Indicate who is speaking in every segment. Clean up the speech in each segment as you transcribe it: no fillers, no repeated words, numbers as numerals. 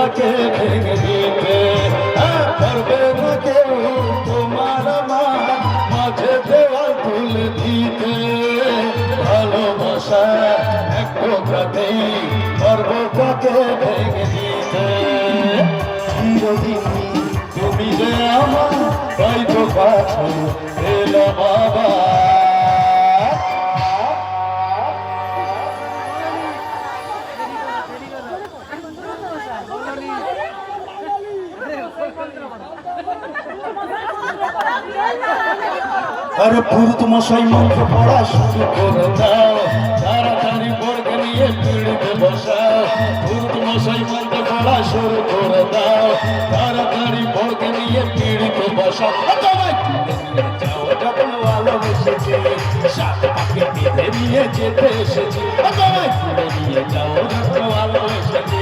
Speaker 1: তাকে ভেঙে দিতে পারবে না কেউ তোমার আমার মাঝে দেওয়াল তুলে দিতে ভালোবাসা এক কথাতেই পারবো তাকে ভেঙে দিতে চিরদিন তুমি যে আমার তাই তো কাছে এলো বাবা আরে পুরুত মশাই মন্ত্র পড়া শুরু করে দাও তাড়াতাড়ি বর্গে নিয়ে পিড়িতে বসাও পুরুত মশাই মন্ত্র পড়া শুরু করে দাও তাড়াতাড়ি বর্গে নিয়ে পিড়িতে বসাও ভালোবেসেছি সাত পাকে বেঁধে নিয়ে যেতে এসেছি নিয়ে যাও ভালোবেসেছি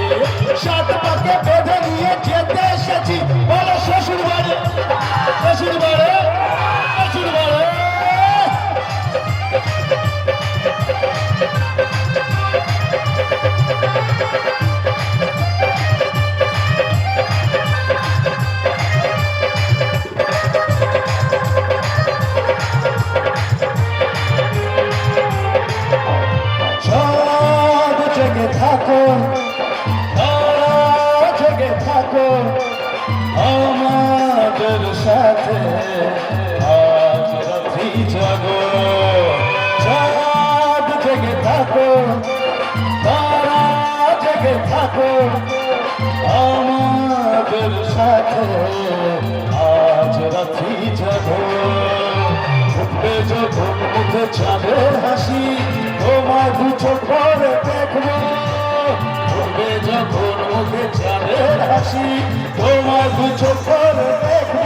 Speaker 1: সাত পাকে বেঁধে নিয়ে যেতে এসেছি বলো শ্বশুর বাড়ি শ্বশুর বাড়ি শ্বশুর বাড়ি থাকো জেগে থাকো আমাদের সাথে আজ রাত্রি জাগো চাঁদ জেগে থাকো তারা জেগে থাকো আমাদের সাথে আজ রাত্রি জাগো উঠবে যখন মুখে চাঁদের হাসি তোমায় দু চোখ ভরে দেখবো উঠবে যখন মুখে চাঁদের হাসি তোমায় দু চোখ ভরে দেখবো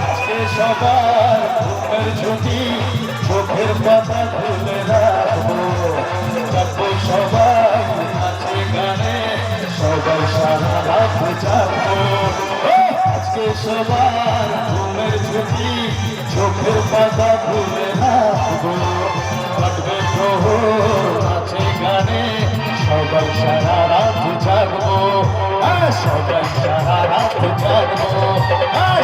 Speaker 1: আজকে সবার ঘুমের ছুটি চোখের পাতা খুলে রাখবো যাবো সবাই নাচে গানে সবাই সারা রাত যাবো আজকে সবার ঘুমের ছুটি চোখের পাতা খুলে রাখবো কাটবে প্রহর নাচে গানে সবাই সারা রাত জাগবো সবাই সারা রাত জাগবো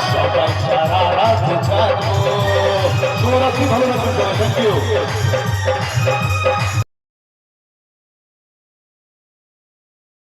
Speaker 1: সবাই সারা রাত জাগবো শুভরাত্রি ভালো রাখুন থ্যাংক ইউ